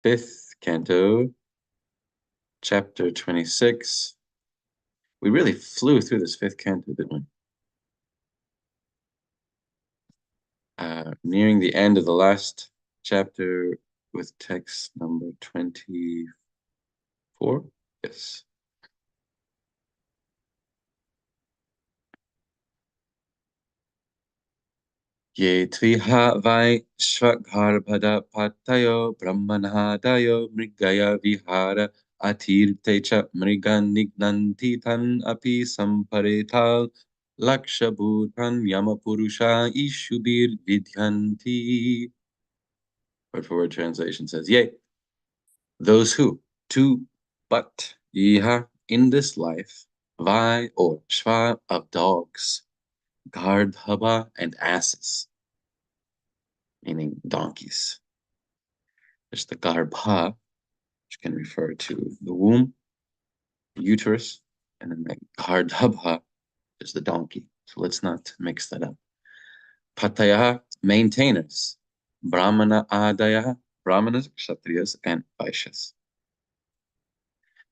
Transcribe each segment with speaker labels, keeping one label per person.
Speaker 1: Fifth canto, chapter 26. We really flew through this fifth canto, didn't we? Nearing the end of the last chapter with text number 24. Yes. Ye tviha vai shvagarbhada patayo brahmanadayo mrigaya vihara atirtecha mrigan nignanti tan api samparetal lakshabhutan yamapurusha ishubir vidyanti. Word for word translation says, yea, those who, to, but, yiha, in this life, vai or shva of dogs, gardhaba and asses, meaning donkeys. There's the garbha, which can refer to the womb, the uterus, and then the gardhabha is the donkey. So let's not mix that up. Pataya, maintainers. Brahmana adaya, brahmanas, kshatriyas, and vaishyas.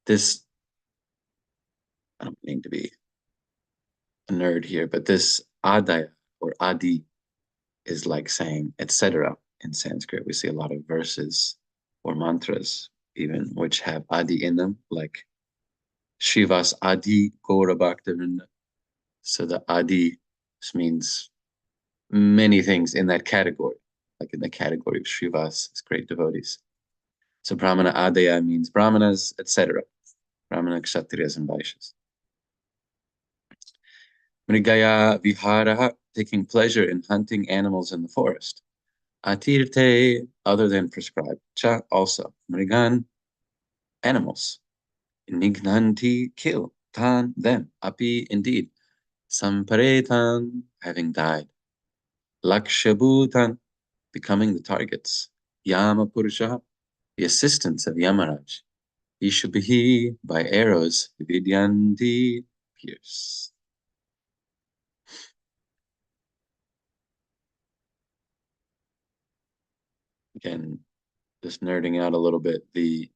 Speaker 1: This, I don't mean to be a nerd here, but this adaya or adi is like saying etc. in Sanskrit. We see a lot of verses or mantras even which have adi in them, like Shiva's adi Gaura Bhaktivinoda. So the adi means many things in that category, like in the category of Shiva's great devotees. So Brahmana adaya means brahmanas, etc. Brahmana, kshatriyas, and vaishyas. Mrigaya viharaha, taking pleasure in hunting animals in the forest. Atirte, other than prescribed. Cha, also. Mrigan, animals. Nignanti, kill. Tan, them. Api, indeed. Samparetan, having died. Lakshabhutan, becoming the targets. Yama Purusha, the assistants of Yamaraj. Ishubhi, by arrows. Vidyanti, pierce. Again, just nerding out a little bit, the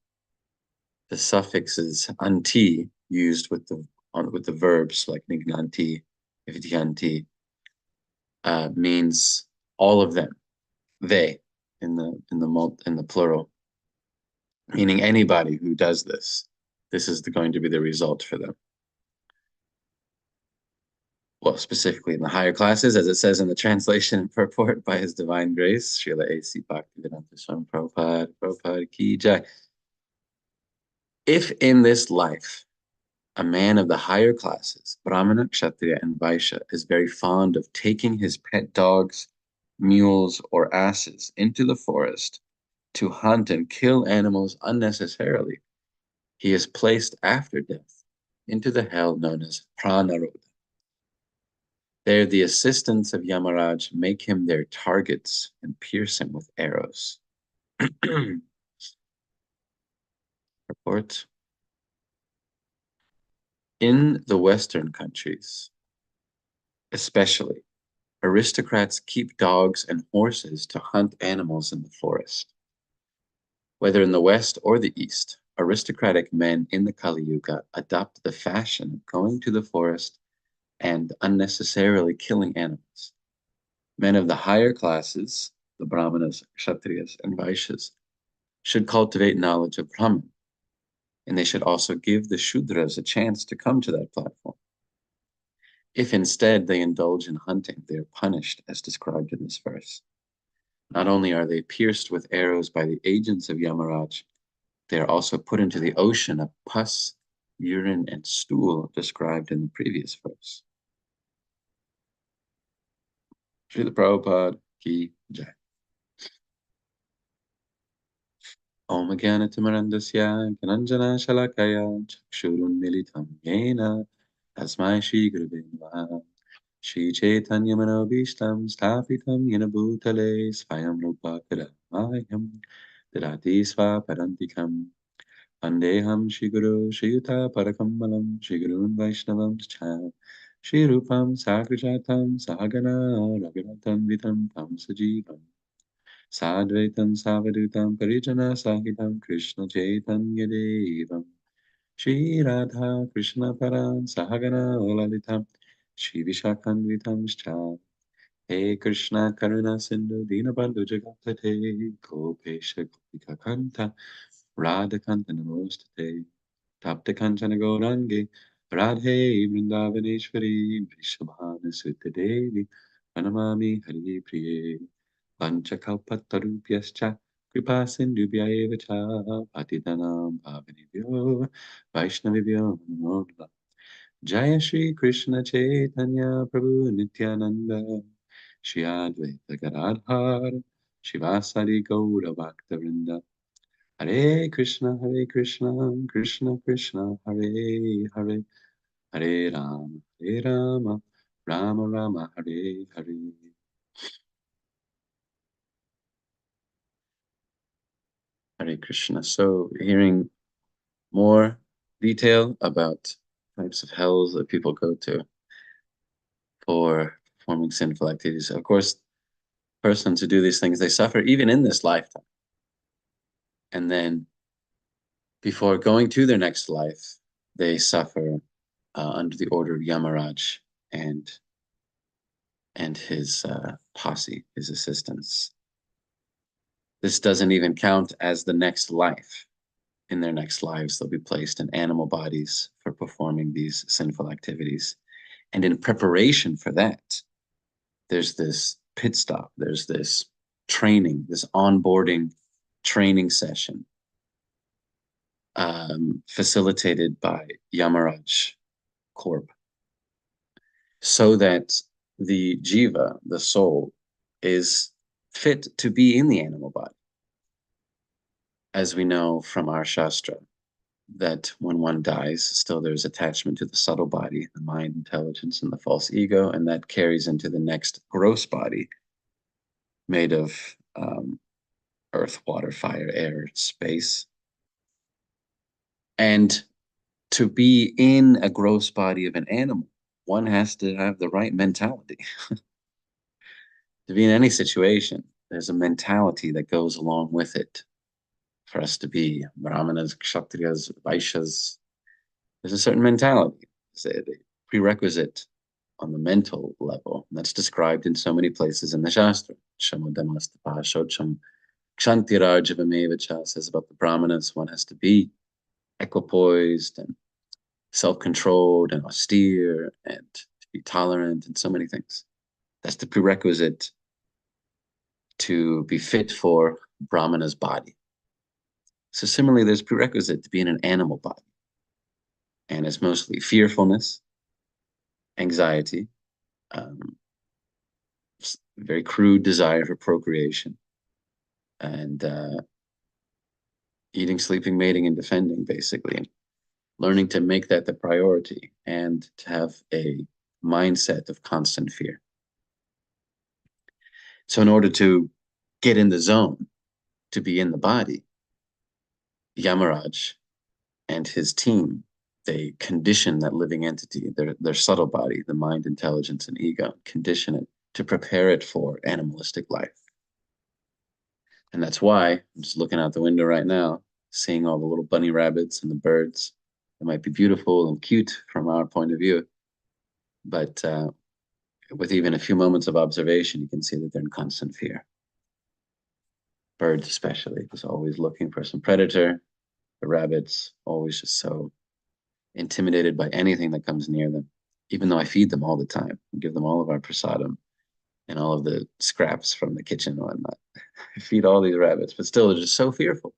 Speaker 1: suffixes anti used with the verbs like nignanti, vidyanti, means all of them. They in the plural, meaning anybody who does this. This is going to be the result for them. Well, specifically in the higher classes, as it says in the translation and purport by His Divine Grace, Srila A.C. Bhaktivedanta Swami Prabhupada Ki Jai. If in this life a man of the higher classes, Brahmana, Kshatriya, and Vaishya, is very fond of taking his pet dogs, mules, or asses into the forest to hunt and kill animals unnecessarily. He is placed after death into the hell known as Pranarodha. There, the assistants of Yamaraj make him their targets and pierce him with arrows. Report. In the Western countries, especially, aristocrats keep dogs and horses to hunt animals in the forest. Whether in the West or the East, aristocratic men in the Kali Yuga adopt the fashion of going to the forest and unnecessarily killing animals. Men of the higher classes, the Brahmanas, Kshatriyas, and Vaishyas, should cultivate knowledge of Brahman, and they should also give the Shudras a chance to come to that platform. If instead they indulge in hunting, they are punished as described in this verse. Not only are they pierced with arrows by the agents of Yamaraj, they are also put into the ocean of pus, urine, and stool described in the previous verse. Srila Prabhupada Ki Jai. Om Jnanatimarandasya Gyananjana Shalakaya Chakshurunmilitam Yena Tasmai Shri Gurave Namaha Shri Chaitanya Manobishtam Sthapitam Yena Bhutale Svayam Rupa Kadamayam Dadati Sva Parantikam Vandeham Shri Guru Shri Yuta Parakamalam Shri Gurun Vaishnavam Cha Shri Rupam Sagrajatam Sahagana Raghunatam Vitam Tam Sajivam Sadvaitam Savadutam Parijana Sahitam Krishna Chaitanya Devam Shri Radha Krishna Param Sahagana Lalitam Shri Vishakhanvitam Hey Krishna Karuna Sindhu Dinabandhu Jagatate Gopesha Gopika Kanta Radha Kanta Namostate Tapta Kanchana Gaurangi Radhe Vrindavaneshwari Vrishabhana Sutta Devi Pranamami Hari Priye Panchakalpatarubhyascha Kripa Sindhubhya Eva Cha Patitanam Pavanebhyo Vaishnavibhyo Namo Namaha Jaya Shri Krishna Chaitanya Prabhu Nityananda Shri Advaita Gadadhar Shivasari Gaura Bhakta Hare Krishna, Krishna Krishna, Hare Hare, Hare Rama, Rama Rama, Hare Hare. Hare Krishna. So, hearing more detail about types of hells that people go to for performing sinful activities. Of course, persons who do these things, they suffer even in this lifetime. And then before going to their next life, they suffer under the order of Yamaraj and his posse, his assistants. This doesn't even count as the next life. In their next lives, they'll be placed in animal bodies for performing these sinful activities. And in preparation for that, there's this pit stop, there's this training, this onboarding training session facilitated by Yamaraj Corp, so that the jiva, the soul, is fit to be in the animal body. As we know from our Shastra, that when one dies, still there's attachment to the subtle body, the mind, intelligence, and the false ego, and that carries into the next gross body made of earth, water, fire, air, space. And to be in a gross body of an animal, one has to have the right mentality. To be in any situation, there's a mentality that goes along with it. For us to be Brahmanas, Kshatriyas, Vaishyas, there's a certain mentality, a prerequisite on the mental level. And that's described in so many places in the Shastra. Shamadamastapa Shocham Kshantirajavameva says about the Brahmanas, one has to be equipoised and self-controlled and austere and to be tolerant and so many things. That's the prerequisite to be fit for Brahmana's body. So similarly, there's prerequisite to be in an animal body. And it's mostly fearfulness, anxiety, very crude desire for procreation, and eating, sleeping, mating, and defending, basically. And learning to make that the priority and to have a mindset of constant fear. So in order to get in the zone, to be in the body, Yamaraj and his team, they condition that living entity, their subtle body, the mind, intelligence, and ego, condition it to prepare it for animalistic life. And that's why I'm just looking out the window right now, seeing all the little bunny rabbits and the birds. It might be beautiful and cute from our point of view, but with even a few moments of observation, you can see that they're in constant fear. Birds especially, just always looking for some predator. The rabbits, always just so intimidated by anything that comes near them, even though I feed them all the time. We give them all of our prasadam and all of the scraps from the kitchen and whatnot. I feed all these rabbits, but still they're just so fearful.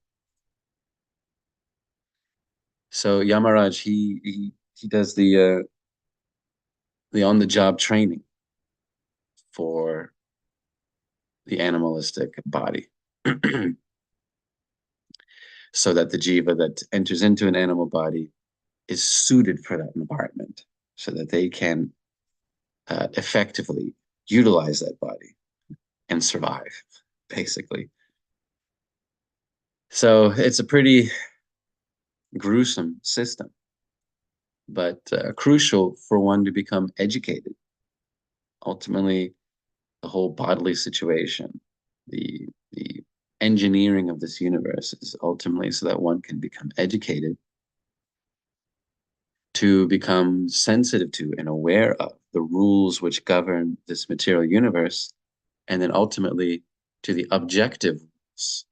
Speaker 1: So Yamaraj, he does the on-the-job training for the animalistic body. So that the jiva that enters into an animal body is suited for that environment, so that they can effectively utilize that body and survive, basically. So it's a pretty gruesome system, but crucial for one to become educated. Ultimately, the whole bodily situation the engineering of this universe is ultimately so that one can become educated, to become sensitive to and aware of the rules which govern this material universe, and then ultimately to the objective rules.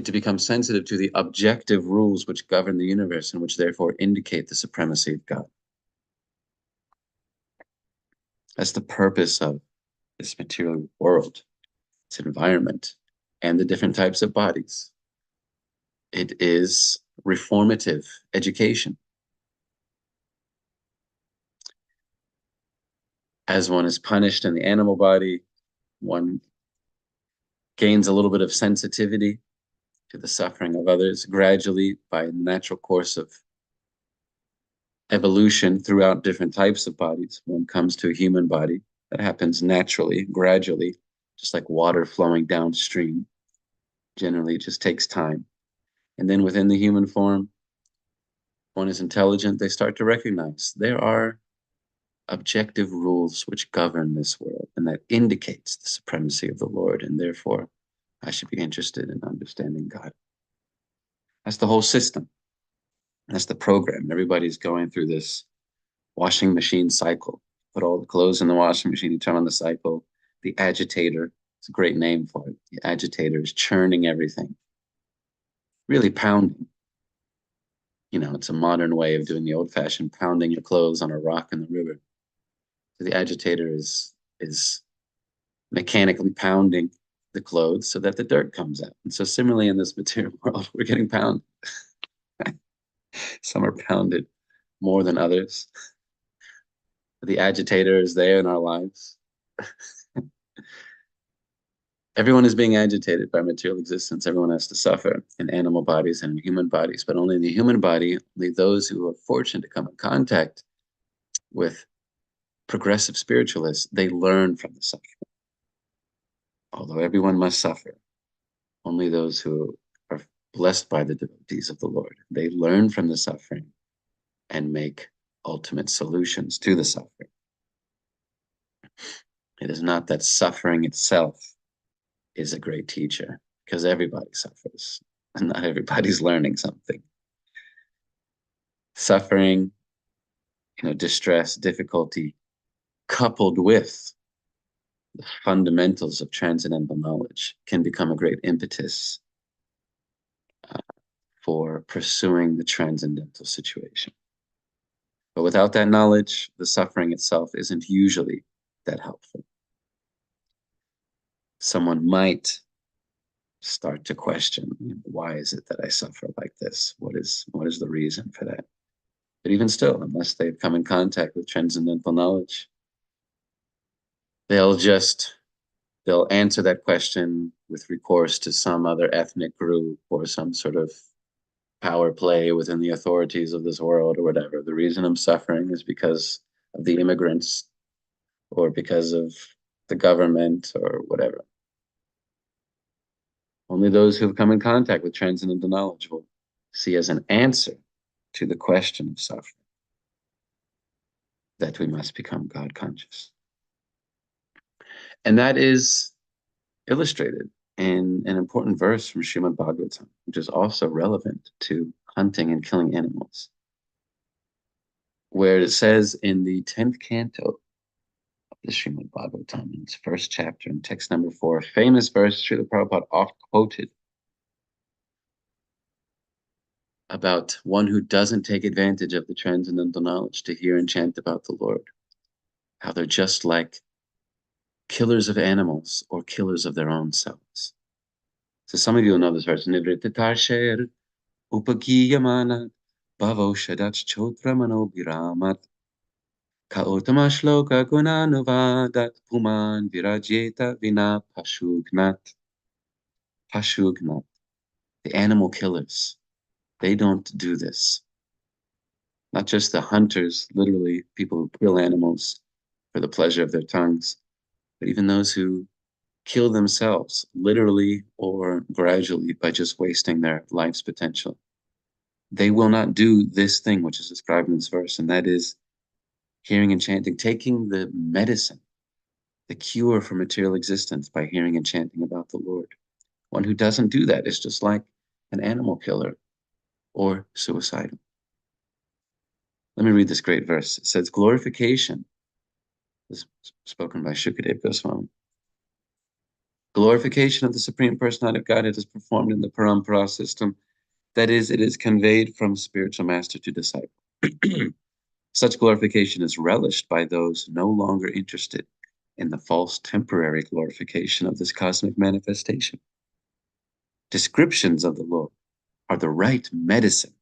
Speaker 1: To become sensitive to the objective rules which govern the universe and which therefore indicate the supremacy of God. That's the purpose of this material world, its environment, and the different types of bodies. It is reformative education. As one is punished in the animal body, one gains a little bit of sensitivity to the suffering of others gradually by the natural course of evolution throughout different types of bodies. One comes to a human body, that happens naturally, gradually, just like water flowing downstream. Generally, it just takes time. And then within the human form, one is intelligent, they start to recognize there are objective rules which govern this world, and that indicates the supremacy of the Lord, and therefore I should be interested in understanding God. That's the whole system. That's the program. Everybody's going through this washing machine cycle. Put all the clothes in the washing machine, you turn on the cycle. The agitator, it's a great name for it. The agitator is churning everything, really pounding. You know, it's a modern way of doing the old-fashioned pounding your clothes on a rock in the river. So the agitator is mechanically pounding the clothes so that the dirt comes out. And so similarly in this material world, we're getting pounded. Some are pounded more than others. The agitator is there in our lives. Everyone is being agitated by material existence. Everyone has to suffer in animal bodies and in human bodies, but only in the human body, only those who are fortunate to come in contact with progressive spiritualists, they learn from the suffering. Although everyone must suffer, only those who are blessed by the devotees of the Lord, they learn from the suffering and make ultimate solutions to the suffering. It is not that suffering itself is a great teacher, because everybody suffers, and not everybody's learning something. Suffering, distress, difficulty, coupled with the fundamentals of transcendental knowledge, can become a great impetus for pursuing the transcendental situation. But without that knowledge, the suffering itself isn't usually that helpful. Someone might start to question, why is it that I suffer like this? What is the reason for that? But even still, unless they've come in contact with transcendental knowledge, they'll answer that question with recourse to some other ethnic group or some sort of power play within the authorities of this world or whatever. The reason I'm suffering is because of the immigrants or because of the government or whatever. Only those who have come in contact with transcendental knowledge will see as an answer to the question of suffering that we must become God conscious. And that is illustrated in an important verse from Srimad Bhagavatam, which is also relevant to hunting and killing animals, where it says in the 10th canto of the Srimad Bhagavatam, in its first chapter, in text number 4, a famous verse Srila Prabhupada oft quoted about one who doesn't take advantage of the transcendental knowledge to hear and chant about the Lord, how they're just like killers of animals or killers of their own selves. So some of you will know this verse. Nivrittatar upakiyamana bhavo shadach chotra manobhiramat kautama shloka gunanuvadat puman virajeta vina pashugnat. Pashugnat. The animal killers. They don't do this. Not just the hunters, literally people who kill animals for the pleasure of their tongues, but even those who kill themselves, literally or gradually, by just wasting their life's potential. They will not do this thing which is described in this verse, and that is hearing and chanting, taking the medicine the cure for material existence by hearing and chanting about the Lord. One who doesn't do that is just like an animal killer or suicidal. Let me read this great verse. It says, glorification, this is spoken by Shukadeva Goswami. Glorification of the Supreme Personality of Godhead is performed in the Parampara system. That is, it is conveyed from spiritual master to disciple. Such glorification is relished by those no longer interested in the false temporary glorification of this cosmic manifestation. Descriptions of the Lord are the right medicine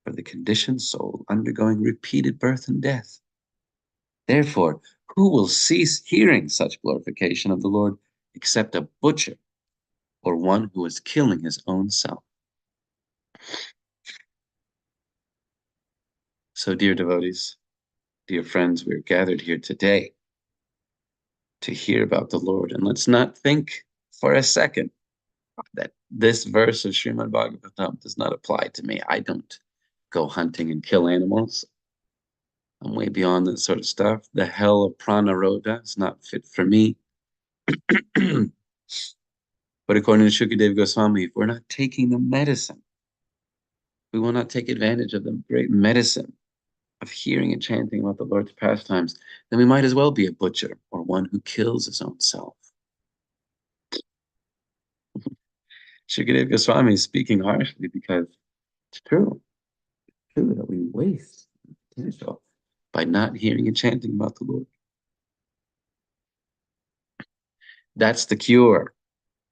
Speaker 1: for the conditioned soul undergoing repeated birth and death. Therefore, who will cease hearing such glorification of the Lord except a butcher or one who is killing his own self? So, dear devotees, dear friends, we're gathered here today to hear about the Lord. And let's not think for a second that this verse of Srimad Bhagavatam does not apply to me. I don't go hunting and kill animals. I'm way beyond that sort of stuff. The hell of pranarodha is not fit for me. But according to Shukadeva Goswami, if we're not taking the medicine, we will not take advantage of the great medicine of hearing and chanting about the Lord's pastimes, then we might as well be a butcher or one who kills his own self. Shukadeva Goswami is speaking harshly because it's true. It's true that we waste potential by not hearing and chanting about the Lord. That's the cure.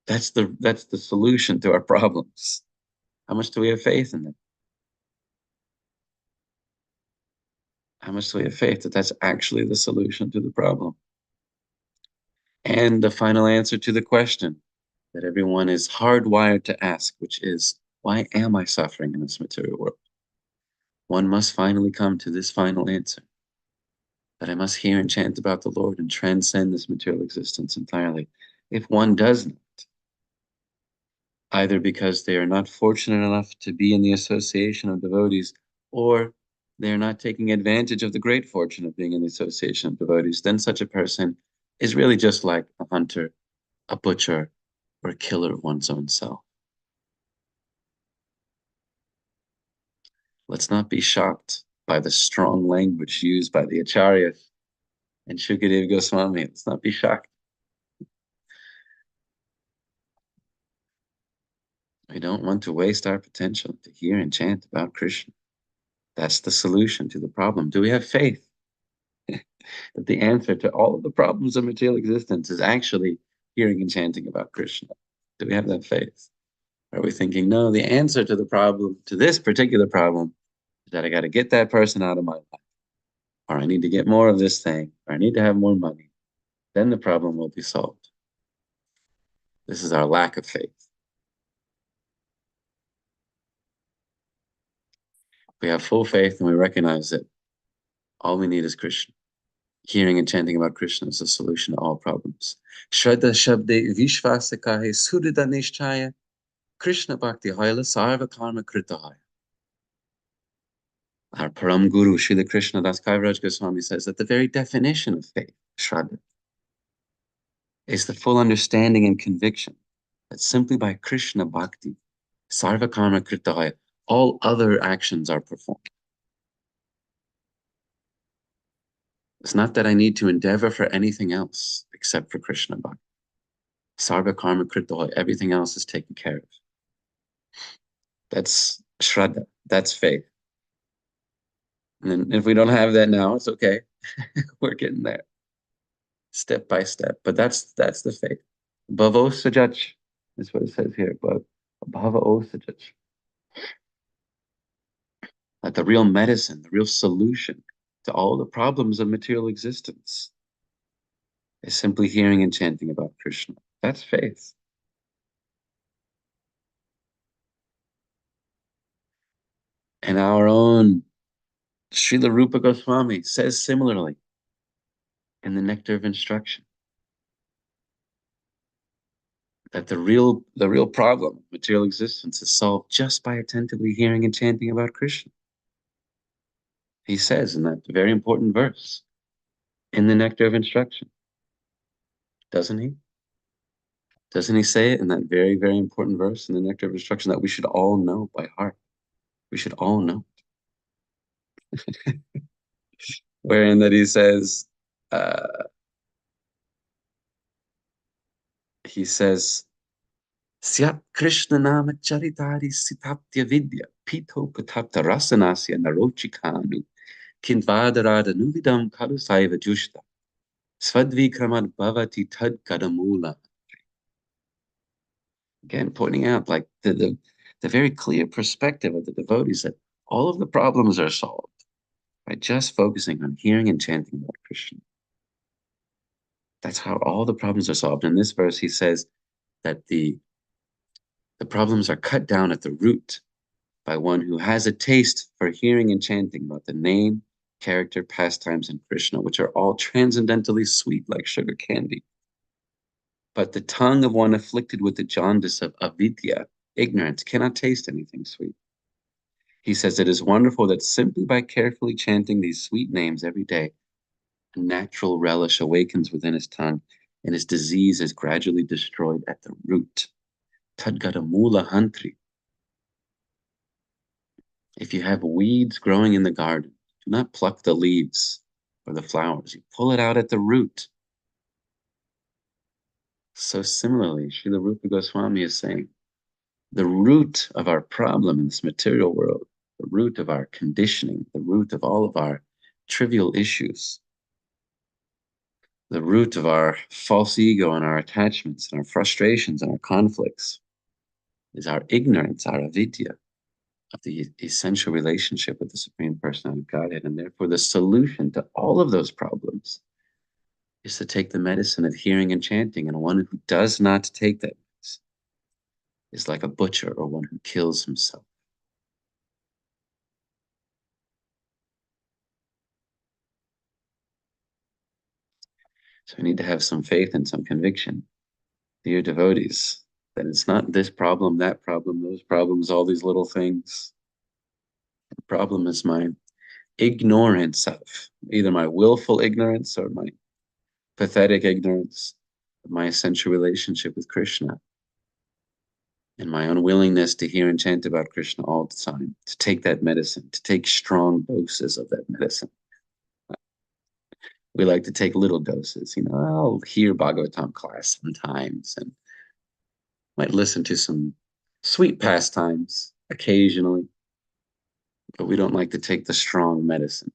Speaker 1: That's the solution to our problems. How much do we have faith in that? How much do we have faith that that's actually the solution to the problem? And the final answer to the question that everyone is hardwired to ask, which is, why am I suffering in this material world? One must finally come to this final answer, that I must hear and chant about the Lord and transcend this material existence entirely. If one does not, either because they are not fortunate enough to be in the association of devotees, or they are not taking advantage of the great fortune of being in the association of devotees, then such a person is really just like a hunter, a butcher, or a killer of one's own self. Let's not be shocked by the strong language used by the Acharyas and Shukadeva Goswami. Let's not be shocked. We don't want to waste our potential to hear and chant about Krishna. That's the solution to the problem. Do we have faith that the answer to all of the problems of material existence is actually hearing and chanting about Krishna? Do we have that faith? Are we thinking, no, the answer to the problem, to this particular problem, is that I got to get that person out of my life, or I need to get more of this thing, or I need to have more money? Then the problem will be solved. This is our lack of faith. We have full faith and we recognize that all we need is Krishna. Hearing and chanting about Krishna is the solution to all problems. Shraddha Shabde Vishvasa Kahe Surida Nishchaya Krishna Bhakti Haila Sarva Karma Kritahaya. Our Param Guru Srila Krishna Das Kaviraj Goswami says that the very definition of faith, Shraddha, is the full understanding and conviction that simply by Krishna Bhakti, Sarva Karma Kritahaya, all other actions are performed. It's not that I need to endeavor for anything else except for Krishna Bhakti. Sarva Karma Kritahaya, everything else is taken care of. That's Shraddha, that's faith. And if we don't have that now, it's okay. We're getting there, step by step. But that's the faith. Bhavo sajach is what it says here. But bhava o sajach. That the real medicine, the real solution to all the problems of material existence is simply hearing and chanting about Krishna. That's faith. And our own Srila Rupa Goswami says similarly in the Nectar of Instruction, that the real problem of material existence is solved just by attentively hearing and chanting about Krishna. He says in that very important verse in the Nectar of Instruction, doesn't he? Doesn't he say it in that very, very important verse in the Nectar of Instruction that we should all know by heart? We should all know. Wherein that uh, he says, Syat Krishna Nama Charitari Sitaptya Vidya Pito Patapta Rasanasya Narochikanu Kinvadarada Nuvidam Kalusaiva Jushta Svadvikramad Bhavati Tad Kadamula. Again, pointing out like the very clear perspective of the devotees that all of the problems are solved by just focusing on hearing and chanting about Krishna. That's how all the problems are solved. In this verse, he says that the problems are cut down at the root by one who has a taste for hearing and chanting about the name, character, pastimes, and Krishna, which are all transcendently sweet like sugar candy. But the tongue of one afflicted with the jaundice of avidya, ignorance, cannot taste anything sweet. He says it is wonderful that simply by carefully chanting these sweet names every day, a natural relish awakens within his tongue, and his disease is gradually destroyed at the root. Tadgata mula hantri. If you have weeds growing in the garden, do not pluck the leaves or the flowers. You pull it out at the root. So similarly, Srila Rupa Goswami is saying, the root of our problem in this material world, the root of our conditioning, the root of all of our trivial issues, the root of our false ego and our attachments and our frustrations and our conflicts is our ignorance, our avidya of the essential relationship with the Supreme Personality of Godhead. And therefore, the solution to all of those problems is to take the medicine of hearing and chanting. And one who does not take that medicine is like a butcher or one who kills himself. So we need to have some faith and some conviction, dear devotees, that it's not this problem, that problem, those problems, all these little things. The problem is my ignorance of either my willful ignorance or my pathetic ignorance of my essential relationship with Krishna, and my unwillingness to hear and chant about Krishna all the time, to take that medicine, to take strong doses of that medicine. We like to take little doses. I'll hear Bhagavatam class sometimes and might listen to some sweet pastimes occasionally, but we don't like to take the strong medicine.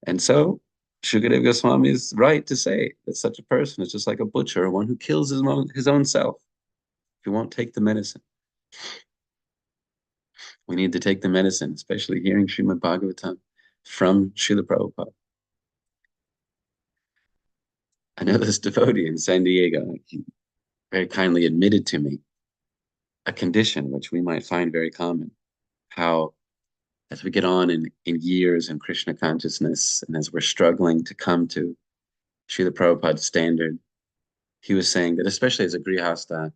Speaker 1: And so Shukadeva Goswami is right to say that such a person is just like a butcher, one who kills his own self if he won't take the medicine. We need to take the medicine, especially hearing Srimad Bhagavatam from Srila Prabhupada. I know this devotee in San Diego, he very kindly admitted to me a condition which we might find very common, how as we get on in years in Krishna consciousness, and as we're struggling to come to Srila Prabhupada's standard, he was saying that especially as a grihasta,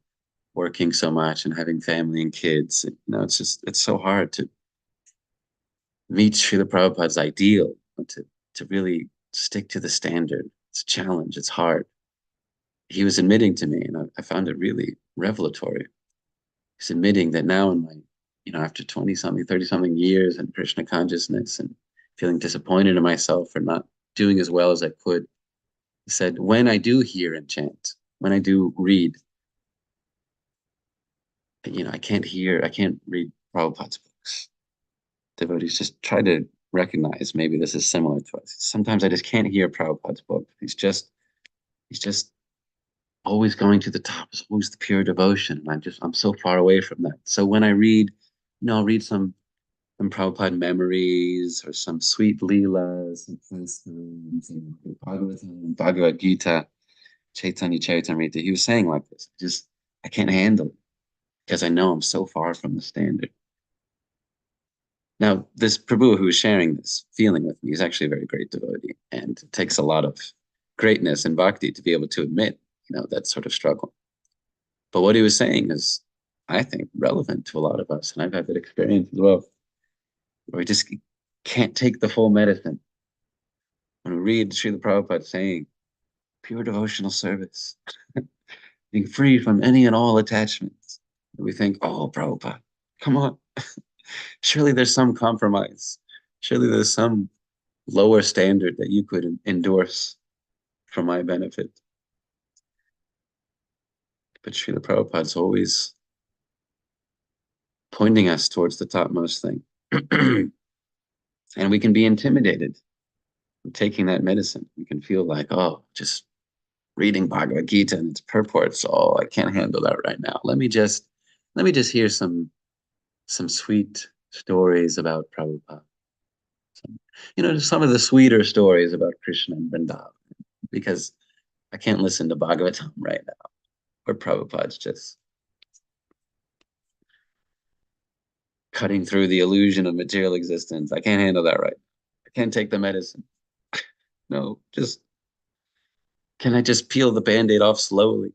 Speaker 1: working so much and having family and kids, it's so hard to meet Srila Prabhupada's ideal, to really stick to the standard. It's a challenge, it's hard. He was admitting to me, and I found it really revelatory. He's admitting that now in my, after 20 something, 30 something years in Krishna consciousness and feeling disappointed in myself for not doing as well as I could, he said, when I do hear and chant, when I do read, I can't read Prabhupada's books. Devotees just try to recognize maybe this is similar to us. Sometimes I just can't hear Prabhupada's book. He's just always going to the top. It's always the pure devotion. And I'm so far away from that. So when I read, I'll read some Prabhupada memories or some sweet leelas and Bhagavatam, Bhagavad Gita, Chaitanya Charitamrita. He was saying like this, I can't handle it because I know I'm so far from the standard. Now, this Prabhu who is sharing this feeling with me is actually a very great devotee, and it takes a lot of greatness and bhakti to be able to admit, that sort of struggle. But what he was saying is, I think, relevant to a lot of us, and I've had that experience as well, where we just can't take the full medicine. When we read Srila Prabhupada saying pure devotional service, being free from any and all attachments. We think, oh, Prabhupada, come on. Surely there's some compromise. Surely there's some lower standard that you could endorse for my benefit. But Srila Prabhupada's always pointing us towards the topmost thing. And we can be intimidated from taking that medicine. We can feel like, oh, just reading Bhagavad Gita and its purports, oh, I can't handle that right now. Let me just hear some sweet stories about Prabhupada. Some of the sweeter stories about Krishna and Vrindavan, because I can't listen to Bhagavatam right now, where Prabhupada's just cutting through the illusion of material existence. I can't handle that right now. I can't take the medicine. No, can I just peel the Band-Aid off slowly?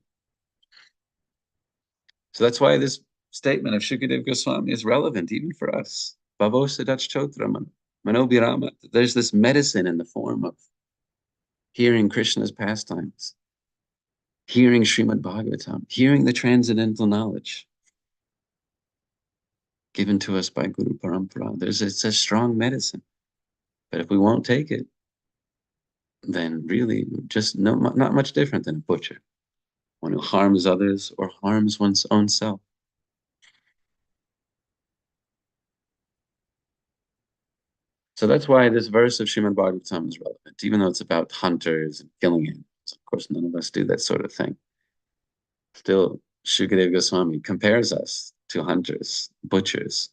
Speaker 1: So that's why this statement of Shukadev Goswami is relevant even for us. Bhavo Siddhach Chotra Manobhirama. There's this medicine in the form of hearing Krishna's pastimes, hearing Srimad Bhagavatam, hearing the transcendental knowledge given to us by Guru Parampara. It's a strong medicine. But if we won't take it, then really just not much different than a butcher, one who harms others or harms one's own self. So that's why this verse of Srimad Bhagavatam is relevant, even though it's about hunters and killing animals. Of course, none of us do that sort of thing. Still, Shukadeva Goswami compares us to hunters, butchers,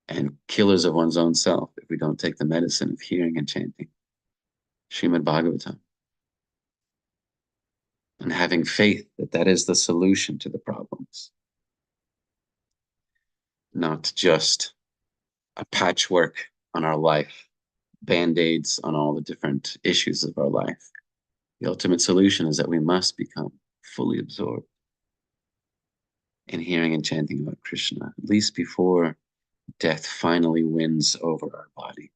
Speaker 1: and killers of one's own self if we don't take the medicine of hearing and chanting Srimad Bhagavatam. And having faith that that is the solution to the problems, not just a patchwork on our life, band-aids on all the different issues of our life. The ultimate solution is that we must become fully absorbed in hearing and chanting about Krishna, at least before death finally wins over our body.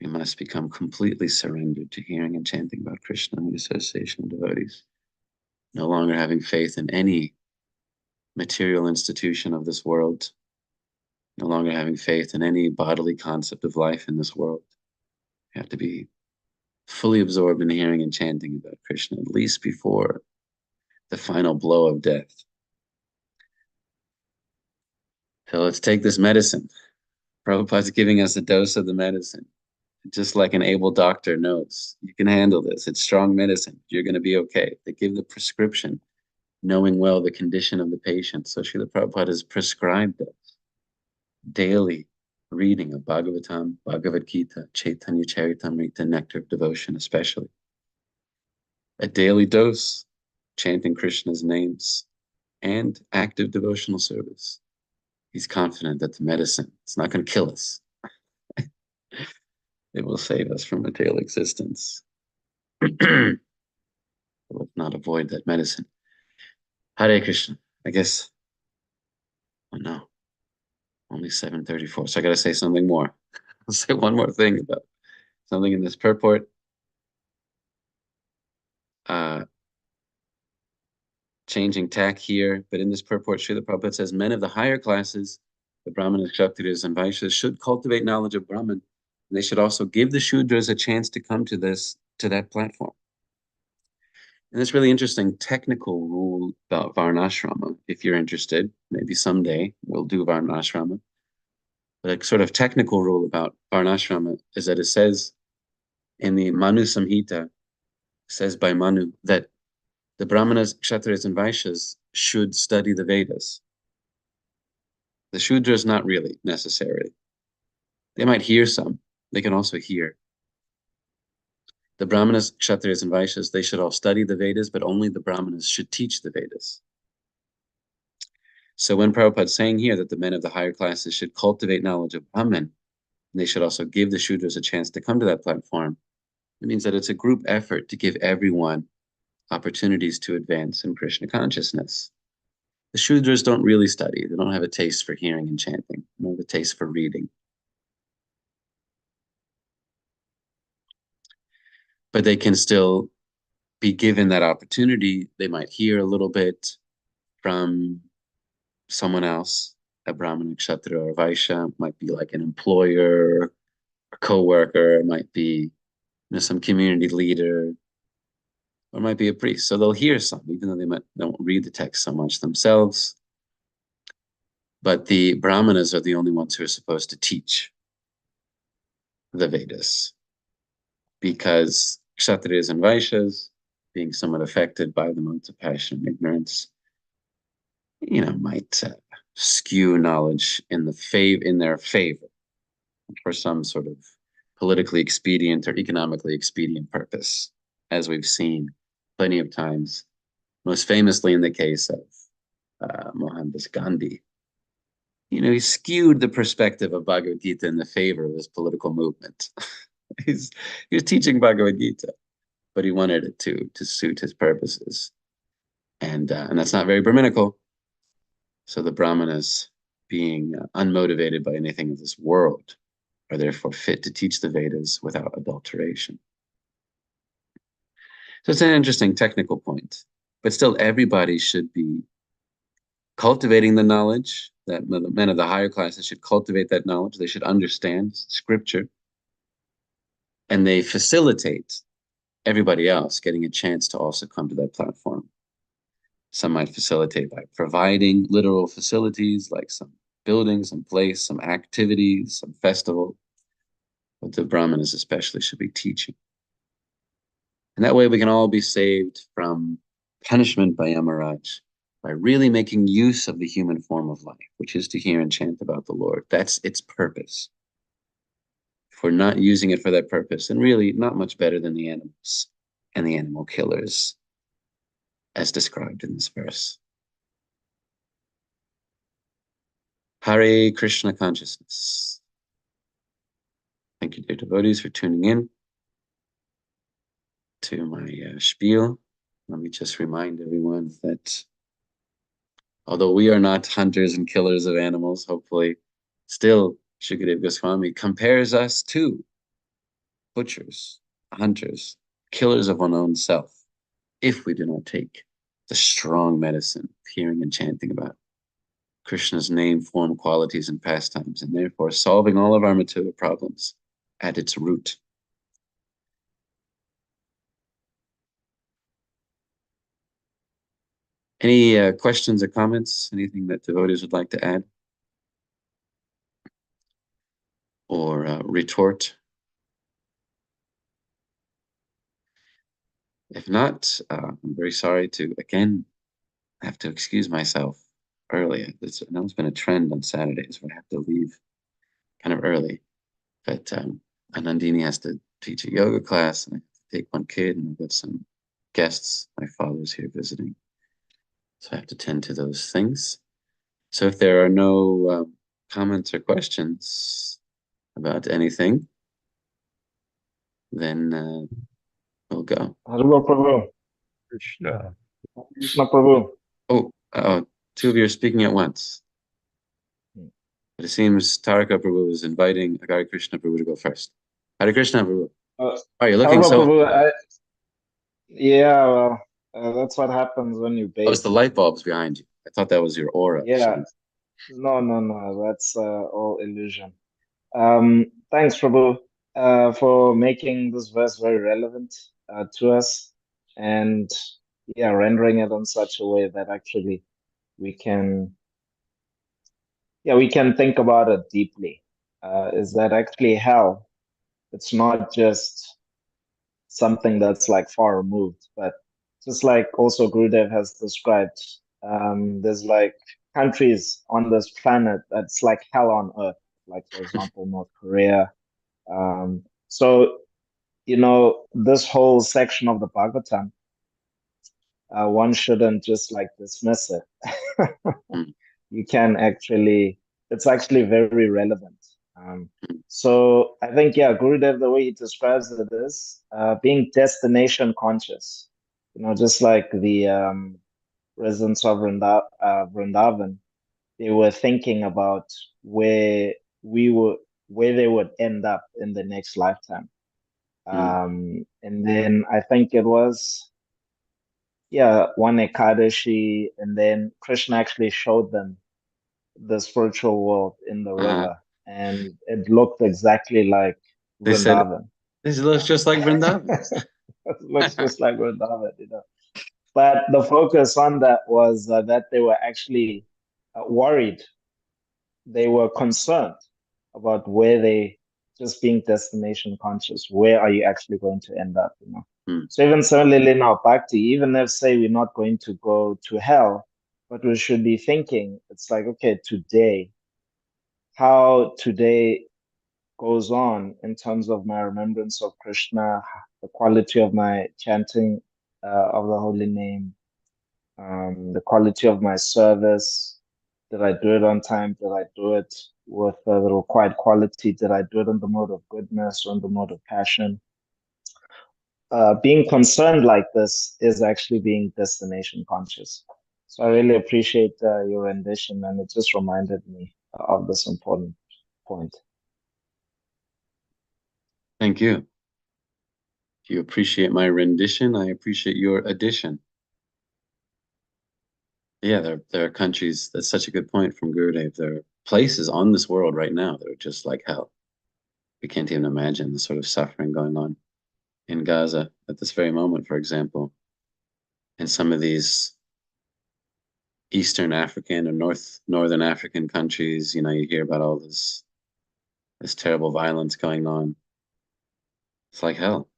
Speaker 1: We must become completely surrendered to hearing and chanting about Krishna and the association of devotees, no longer having faith in any material institution of this world, no longer having faith in any bodily concept of life in this world. We have to be fully absorbed in hearing and chanting about Krishna, at least before the final blow of death. So let's take this medicine. Prabhupada's giving us a dose of the medicine. Just like an able doctor knows, you can handle this. It's strong medicine. You're going to be okay. They give the prescription, knowing well the condition of the patient. So Srila Prabhupada has prescribed us daily reading of Bhagavatam, Bhagavad Gita, Chaitanya Charitamrita, Nectar of Devotion especially. A daily dose, chanting Krishna's names, and active devotional service. He's confident that the medicine, it's not going to kill us. It will save us from material existence. Let's not avoid that medicine. Hare Krishna. I guess, oh no, only 7:34. So I got to say something more. I'll say one more thing about something in this purport. Changing tack here, but in this purport, Srila Prabhupada says, men of the higher classes, the Brahmanas, Kshatriyas, and Vaishyas, should cultivate knowledge of Brahman. And they should also give the Shudras a chance to come to that platform. And this really interesting technical rule about Varnashrama, if you're interested, maybe someday we'll do Varnashrama. But a sort of technical rule about Varnashrama is that it says in the Manu Samhita, says by Manu, that the Brahmanas, Kshatriyas, and Vaishyas should study the Vedas. The Shudras, not really, necessarily. They might hear some. They can also hear. The Brahmanas, Kshatriyas, and Vaishyas, they should all study the Vedas, but only the Brahmanas should teach the Vedas. So when Prabhupada's saying here that the men of the higher classes should cultivate knowledge of Brahman, and they should also give the Shudras a chance to come to that platform, it means that it's a group effort to give everyone opportunities to advance in Krishna consciousness. The Shudras don't really study. They don't have a taste for hearing and chanting. They don't have a taste for reading. But they can still be given that opportunity, they might hear a little bit from someone else, a Brahmana, Kshatriya, or Vaishya. It might be like an employer, a co-worker, it might be some community leader, or it might be a priest. So they'll hear some, even though they don't read the text so much themselves. But the Brahmanas are the only ones who are supposed to teach the Vedas, because Kshatriyas and Vaishyas, being somewhat affected by the modes of passion and ignorance, might skew knowledge in their favor for some sort of politically expedient or economically expedient purpose, as we've seen plenty of times, most famously in the case of Mohandas Gandhi. He skewed the perspective of Bhagavad Gita in the favor of his political movement. he was teaching Bhagavad Gita, but he wanted it to suit his purposes. And that's not very Brahminical. So the Brahmanas, being unmotivated by anything of this world, are therefore fit to teach the Vedas without adulteration. So it's an interesting technical point, but still everybody should be cultivating the knowledge. That the men of the higher classes should cultivate that knowledge. They should understand scripture, and they facilitate everybody else getting a chance to also come to that platform. Some might facilitate by providing literal facilities like some buildings, some place, some activities, some festival. But the Brahmanas especially should be teaching. And that way we can all be saved from punishment by Yamaraj by really making use of the human form of life, which is to hear and chant about the Lord. That's its purpose. If we're not using it for that purpose, then really not much better than the animals and the animal killers, as described in this verse. Hare Krishna consciousness. Thank you, dear devotees, for tuning in to my spiel. Let me just remind everyone that although we are not hunters and killers of animals, hopefully, still Shukadeva Goswami compares us to butchers, hunters, killers of our own self, if we do not take the strong medicine of hearing and chanting about Krishna's name, form, qualities, and pastimes, and therefore solving all of our material problems at its root. Any questions or comments? Anything that devotees would like to add or retort? If not, I'm very sorry to again have to excuse myself early. I know it's been a trend on Saturdays where I have to leave kind of early. But Anandini has to teach a yoga class, and I have to take one kid, and I've got some guests. My father's here visiting. So I have to tend to those things. So if there are no comments or questions about anything, then we'll go.
Speaker 2: Haribol Prabhu.
Speaker 3: Krishna.
Speaker 2: Krishna Prabhu.
Speaker 1: Oh, two of you are speaking at once. But it seems Taraka Prabhu is inviting Hare Krishna Prabhu to go first. Hare Krishna Prabhu. Oh, you're looking
Speaker 2: Haribol
Speaker 1: so...
Speaker 2: Prabhu, yeah, well, that's what happens when you
Speaker 1: Oh, it's the
Speaker 2: bake.
Speaker 1: light bulbs behind you. I thought that was your aura.
Speaker 2: Yeah, no, that's all illusion. Thanks, Prabhu, for making this verse very relevant to us, and yeah, rendering it in such a way that actually we can, we can think about it deeply. Is that actually hell? It's not just something that's like far removed, but just like also Gurudev has described, there's like countries on this planet that's like hell on earth, like for example, North Korea. So, this whole section of the Bhagavatam, one shouldn't just like dismiss it.
Speaker 1: Mm.
Speaker 2: You can actually, it's actually very relevant. So I think, Gurudev, the way he describes it is being destination conscious. Just like the residents of Vrindavan, they were thinking about where we were, where they would end up in the next lifetime. And then I think it was yeah, one Ekadashi, and then Krishna actually showed them the spiritual world in the
Speaker 1: Uh-huh.
Speaker 2: river, and it looked exactly like
Speaker 1: They said,
Speaker 2: Vrindavan.
Speaker 1: this looks just like Vrindavan.
Speaker 2: It looks just like Vrindavan, you know. But the focus on that was that they were actually worried. They were concerned about where they, just being destination conscious, where are you actually going to end up, you know?
Speaker 1: Hmm.
Speaker 2: So even similarly now, bhakti, even if say we're not going to go to hell, but we should be thinking, it's like, okay, today, how today goes on in terms of my remembrance of Krishna, the quality of my chanting of the holy name, the quality of my service. Did I do it on time? Did I do it with the required quality? Did I do it in the mode of goodness or in the mode of passion? Being concerned like this is actually being destination conscious. So I really appreciate your rendition, and it just reminded me of this important point.
Speaker 1: Thank you. If you appreciate my rendition, I appreciate your addition. Yeah, there are countries, that's such a good point from Gurudev. There are places on this world right now that are just like hell. We can't even imagine the sort of suffering going on in Gaza at this very moment, for example. In some of these Eastern African or Northern African countries, you hear about all this terrible violence going on. It's like hell.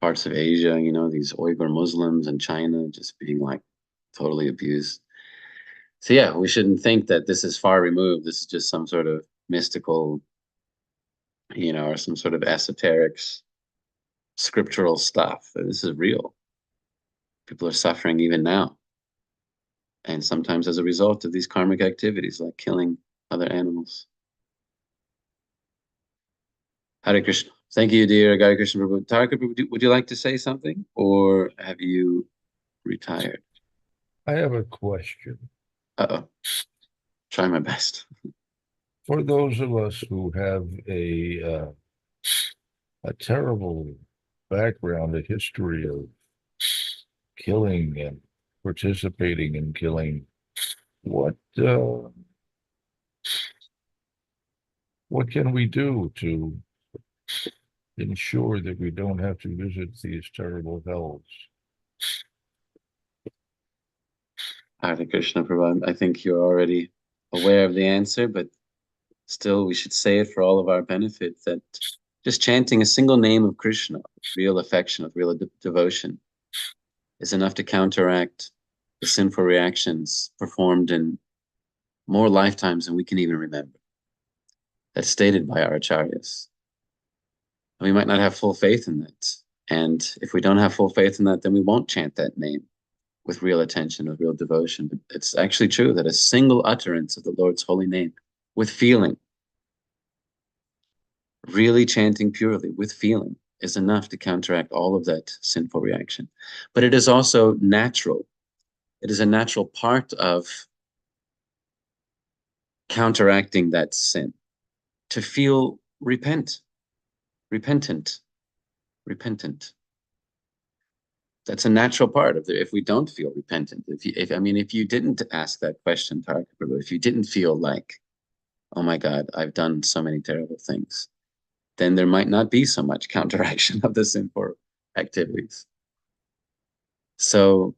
Speaker 1: Parts of Asia, these Uyghur Muslims in China just being like totally abused. So yeah, we shouldn't think that this is far removed. This is just some sort of mystical, or some sort of esoteric scriptural stuff. This is real. People are suffering even now. And sometimes as a result of these karmic activities, like killing other animals. Hare Krishna. Thank you, dear Hare Krishna Prabhu. Taraka Prabhu, would you like to say something, or have you retired?
Speaker 3: I have a question.
Speaker 1: Uh-oh. Try my best.
Speaker 3: For those of us who have a terrible background, a history of killing and participating in killing, what what can we do to ensure that we don't have to visit these terrible hells?
Speaker 1: Hare Krishna Prabhu. I think you're already aware of the answer, but still we should say it for all of our benefit, that just chanting a single name of Krishna, with real affection, with real devotion, is enough to counteract the sinful reactions performed in more lifetimes than we can even remember. That's stated by our acharyas. And we might not have full faith in that. And if we don't have full faith in that, then we won't chant that name with real attention, with real devotion. But it's actually true that a single utterance of the Lord's holy name with feeling, really chanting purely with feeling, is enough to counteract all of that sinful reaction. But it is also natural. It is a natural part of counteracting that sin, to feel repentant. That's a natural part of it. If we don't feel repentant, if you didn't ask that question, Taraka Prabhu, if you didn't feel like, oh my God, I've done so many terrible things, then there might not be so much counteraction of the sinful activities. So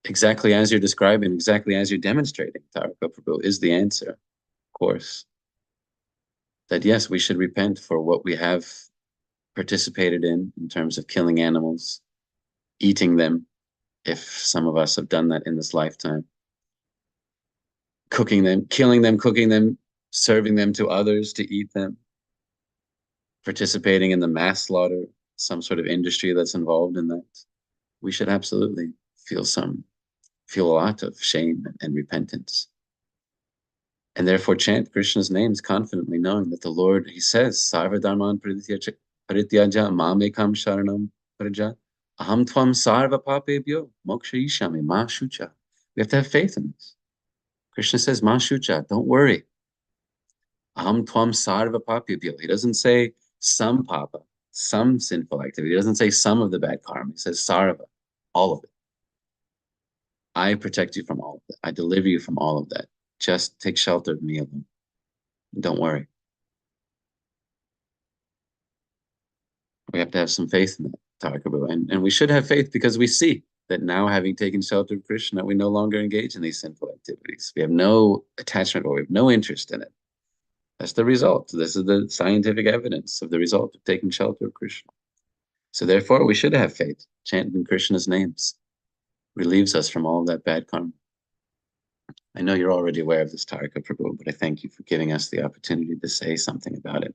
Speaker 1: exactly as you're describing, exactly as you're demonstrating, Taraka Prabhu, is the answer, of course. That yes, we should repent for what we have participated in terms of killing animals, eating them, if some of us have done that in this lifetime, cooking them, killing them, cooking them, serving them to others to eat them, participating in the mass slaughter, some sort of industry that's involved in that. We should absolutely feel a lot of shame and repentance. And therefore chant Krishna's names confidently, knowing that the Lord, he says, Sarva Dharman Parityaja Mamekam Sharanam Praja Aham Tvam Sarva Papebhyo Moksha Ishami Ma Shucha. We have to have faith in this. Krishna says, Ma Shucha, don't worry. Aham Tvam Sarva Papebhyo. He doesn't say some papa, some sinful activity. It doesn't say some of the bad karma. It says sarva, all of it. I protect you from all of it. I deliver you from all of that. Just take shelter of me alone. Don't worry. We have to have some faith in that, Thakur, and we should have faith because we see that now, having taken shelter of Krishna, we no longer engage in these sinful activities. We have no attachment or we have no interest in it. That's the result. This is the scientific evidence of the result of taking shelter of Krishna. So therefore, we should have faith. Chanting Krishna's names relieves us from all of that bad karma. I know you're already aware of this, Tarika Prabhu, but I thank you for giving us the opportunity to say something about it.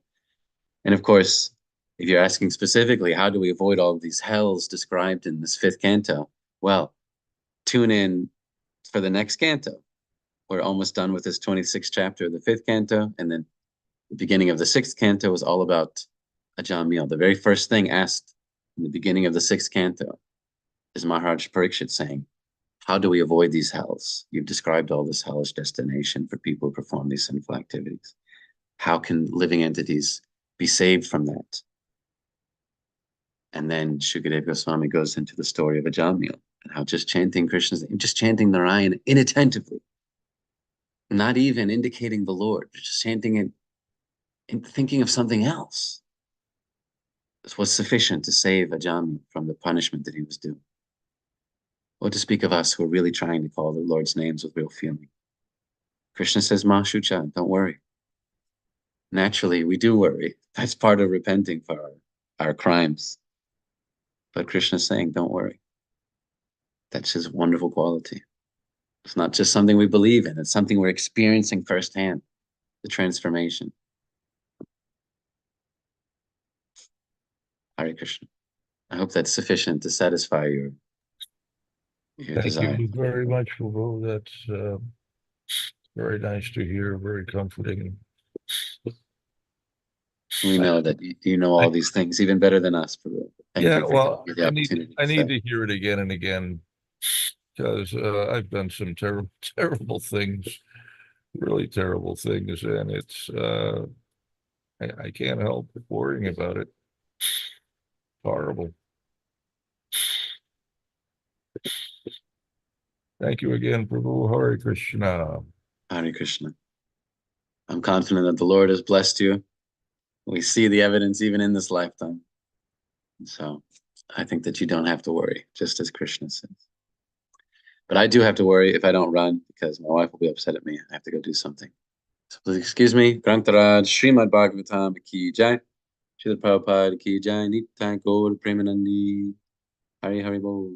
Speaker 1: And of course, if you're asking specifically, how do we avoid all of these hells described in this 5th canto? Well, tune in for the next canto. We're almost done with this 26th chapter of the 5th canto, and then the beginning of the 6th canto is all about Ajamil. The very first thing asked in the beginning of the 6th canto is Maharaj Parikshit saying, how do we avoid these hells? You've described all this hellish destination for people who perform these sinful activities. How can living entities be saved from that? And then Shukadeva Goswami goes into the story of Ajamil and how just chanting Krishna's name, just chanting Narayan inattentively, not even indicating the Lord, just chanting it and thinking of something else, was sufficient to save Ajamil from the punishment that he was due. What to speak of us who are really trying to call the Lord's names with real feeling? Krishna says, Ma Shucha, don't worry. Naturally, we do worry. That's part of repenting for our crimes. But Krishna's saying, don't worry. That's his wonderful quality. It's not just something we believe in. It's something we're experiencing firsthand, the transformation. Hare Krishna. I hope that's sufficient to satisfy your
Speaker 3: Thank
Speaker 1: desire.
Speaker 3: you very much, Prabhu. That's very nice to hear, very comforting.
Speaker 1: We know that you know all these things even better than us, Prabhu. Thank you for giving me the opportunity.
Speaker 3: I need to hear it again and again because I've done some terrible, terrible things, really terrible things, and it's I can't help worrying about it. Horrible. Thank you again, Prabhu. Hare Krishna.
Speaker 1: Hare Krishna. I'm confident that the Lord has blessed you. We see the evidence even in this lifetime. So I think that you don't have to worry, just as Krishna says. But I do have to worry if I don't run because my wife will be upset at me. I have to go do something. So please excuse me. Grantaraj, Srimad Bhagavatam ki jai. Srila Prabhupada ki jai. Nitya Gaur Premanandi. Hari Hari Bol.